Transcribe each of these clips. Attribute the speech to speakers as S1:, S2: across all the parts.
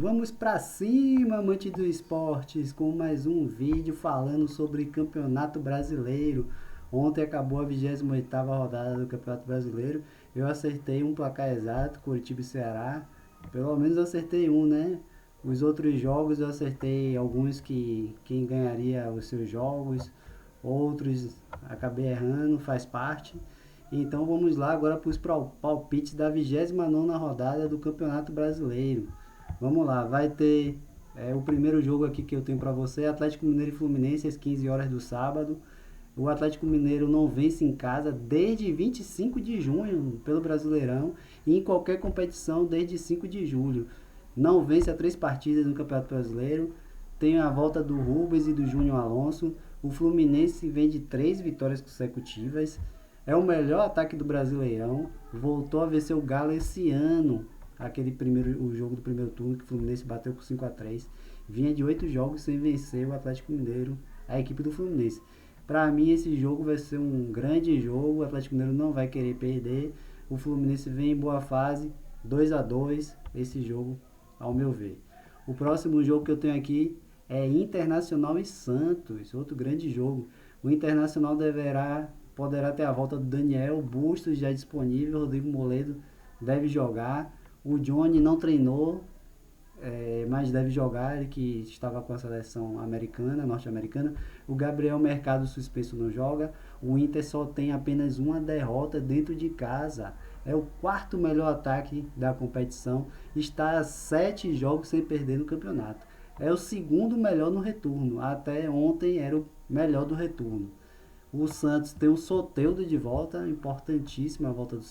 S1: Vamos para cima, amante dos esportes, com mais um vídeo falando sobre Campeonato Brasileiro. Ontem acabou a 28ª rodada do Campeonato Brasileiro. Eu acertei um placar exato, Coritiba e Ceará. Pelo menos eu acertei um, né? Os outros jogos eu acertei alguns que quem ganharia os seus jogos, outros acabei errando, faz parte. Então vamos lá agora para os palpites da 29ª rodada do Campeonato Brasileiro. Vamos lá, vai ter o primeiro jogo aqui que eu tenho para você, Atlético Mineiro e Fluminense, às 15 horas do sábado. O Atlético Mineiro não vence em casa desde 25 de junho pelo Brasileirão e em qualquer competição desde 5 de julho. Não vence a 3 partidas no Campeonato Brasileiro. Tem a volta do Rubens e do Júnior Alonso. O Fluminense vem de 3 vitórias consecutivas. É o melhor ataque do Brasileirão. Voltou a vencer o Galo esse ano. O jogo do primeiro turno que o Fluminense bateu por 5-3. Vinha de 8 jogos sem vencer o Atlético Mineiro, a equipe do Fluminense. Para mim esse jogo vai ser um grande jogo, o Atlético Mineiro não vai querer perder. O Fluminense vem em boa fase, 2-2 esse jogo, ao meu ver. O próximo jogo que eu tenho aqui é Internacional e Santos, outro grande jogo. O Internacional poderá ter a volta do Daniel Bustos já disponível, Rodrigo Moledo deve jogar. O Johnny não treinou, mas deve jogar, ele que estava com a seleção americana, norte-americana. O Gabriel Mercado suspenso não joga. O Inter só tem apenas uma derrota dentro de casa. É o quarto melhor ataque da competição. Está a 7 jogos sem perder no campeonato. É o segundo melhor no retorno. Até ontem era o melhor do retorno. O Santos tem o Soteldo de volta, importantíssima a volta do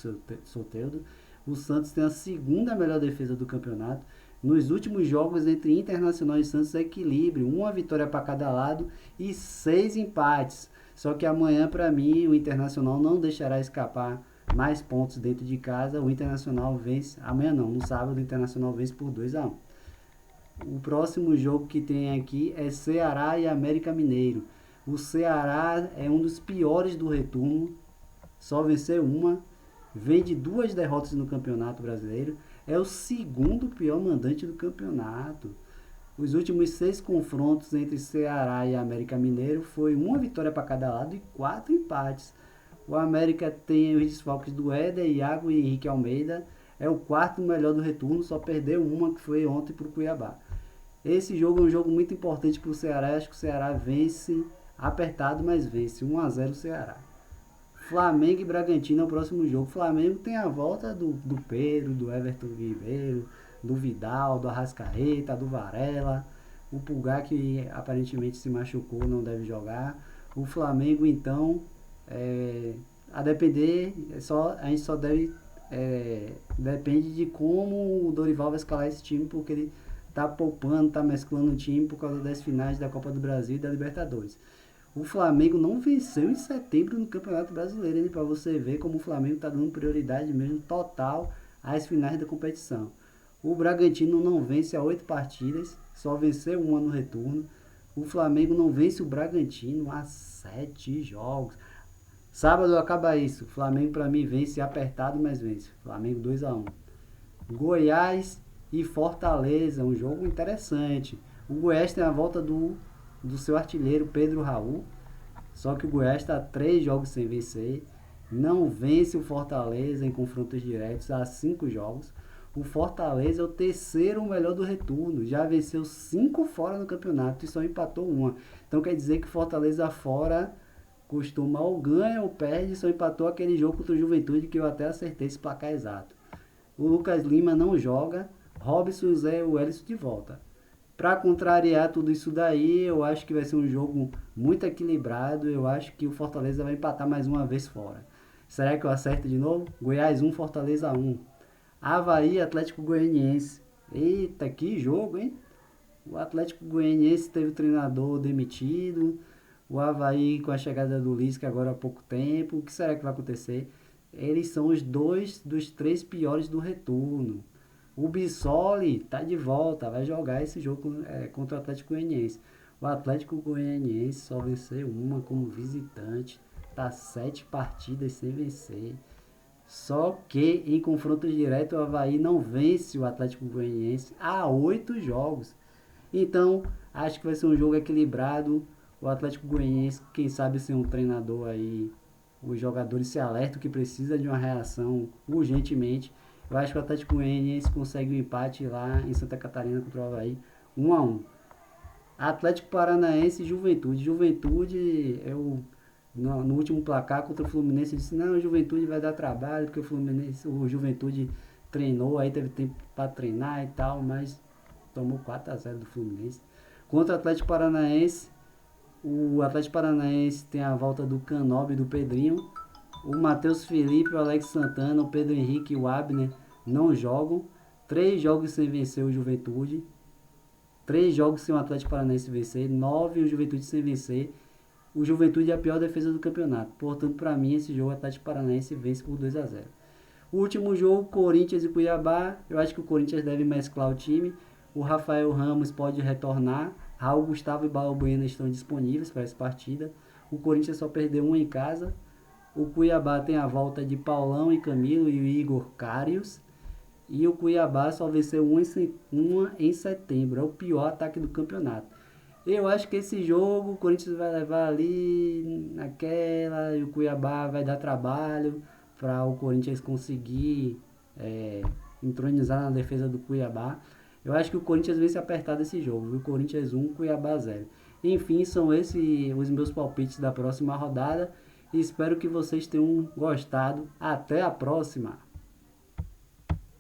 S1: Soteldo. O Santos tem a segunda melhor defesa do campeonato. Nos últimos jogos entre Internacional e Santos é equilíbrio, uma vitória para cada lado e 6 empates. Só que amanhã, para mim, o Internacional não deixará escapar mais pontos dentro de casa. O Internacional vence, amanhã não, no sábado o Internacional vence por 2-1. O próximo jogo que tem aqui é Ceará e América Mineiro. O Ceará é um dos piores do retorno, só venceu uma, vem de 2 derrotas no Campeonato Brasileiro, é o segundo pior mandante do campeonato. Os últimos 6 confrontos entre Ceará e América Mineiro foi uma vitória para cada lado e 4 empates. O América tem os desfalques do Éder, Iago e Henrique Almeida, é o quarto melhor do retorno, só perdeu uma que foi ontem para o Cuiabá. Esse jogo é um jogo muito importante para o Ceará, acho que o Ceará vence apertado, mas vence 1-0 o Ceará. Flamengo e Bragantino é o próximo jogo. O Flamengo tem a volta do Pedro, do Everton Ribeiro, do Vidal, do Arrascaeta, do Varela. O Pulgar, que aparentemente se machucou, não deve jogar. O Flamengo, então, a depender, a gente só deve. Depende de como o Dorival vai escalar esse time, porque ele tá poupando, tá mesclando o time por causa das finais da Copa do Brasil e da Libertadores. O Flamengo não venceu em setembro no Campeonato Brasileiro, para você ver como o Flamengo está dando prioridade mesmo total às finais da competição. O Bragantino não vence há 8 partidas, só venceu uma no retorno. O Flamengo não vence o Bragantino há 7 jogos. Sábado acaba isso. O Flamengo para mim vence apertado, mas vence. Flamengo 2-1. Goiás e Fortaleza, um jogo interessante. O Goiás tem a volta do seu artilheiro Pedro Raul, só que o Goiás está 3 jogos sem vencer, não vence o Fortaleza em confrontos diretos há 5 jogos. O Fortaleza é o terceiro melhor do retorno, já venceu 5 fora no campeonato e só empatou uma. Então quer dizer que o Fortaleza fora costuma ou ganha ou perde, só empatou aquele jogo contra o Juventude que eu até acertei esse placar exato. O Lucas Lima não joga, Robson Zé e o Wellington de volta. Para contrariar tudo isso daí, eu acho que vai ser um jogo muito equilibrado. Eu acho que o Fortaleza vai empatar mais uma vez fora. Será que eu acerto de novo? Goiás 1, Fortaleza 1. Avaí, Atlético Goianiense. Eita, que jogo, hein? O Atlético Goianiense teve o treinador demitido. O Avaí com a chegada do Lisca agora há pouco tempo. O que será que vai acontecer? Eles são os 2 dos 3 piores do retorno. O Bissoli tá de volta, vai jogar esse jogo contra o Atlético Goianiense. O Atlético Goianiense só venceu uma como visitante, tá 7 partidas sem vencer. Só que em confronto direto o Avaí não vence o Atlético Goianiense há 8 jogos. Então, acho que vai ser um jogo equilibrado. O Atlético Goianiense, quem sabe ser um treinador aí, os jogadores se alertam que precisa de uma reação urgentemente. Eu acho que o Atlético Goianiense consegue um empate lá em Santa Catarina contra o Avaí, 1-1. Atlético Paranaense e Juventude. Juventude, no último placar contra o Fluminense, eu disse, não, o Juventude vai dar trabalho, porque o Juventude treinou, aí teve tempo para treinar e tal, mas tomou 4-0 do Fluminense. Contra o Atlético Paranaense, o Atlético Paranaense tem a volta do Canobi e do Pedrinho. O Matheus Felipe, o Alex Santana, o Pedro Henrique e o Abner não jogam. 3 jogos sem vencer o Juventude. 3 jogos sem o Atlético Paranaense vencer. 9 o Juventude sem vencer. O Juventude é a pior defesa do campeonato. Portanto, para mim, esse jogo o Atlético Paranaense vence por 2-0. O último jogo, Corinthians e Cuiabá. Eu acho que o Corinthians deve mesclar o time. O Rafael Ramos pode retornar. Raul Gustavo e Balbuena estão disponíveis para essa partida. O Corinthians só perdeu um em casa. O Cuiabá tem a volta de Paulão e Camilo e o Igor Karius. E o Cuiabá só venceu uma em setembro. É o pior ataque do campeonato. Eu acho que esse jogo o Corinthians vai levar ali naquela e o Cuiabá vai dar trabalho para o Corinthians conseguir entronizar na defesa do Cuiabá. Eu acho que o Corinthians vence apertado esse jogo. O Corinthians 1, Cuiabá 0. Enfim, são esses os meus palpites da próxima rodada. E espero que vocês tenham gostado. Até a próxima!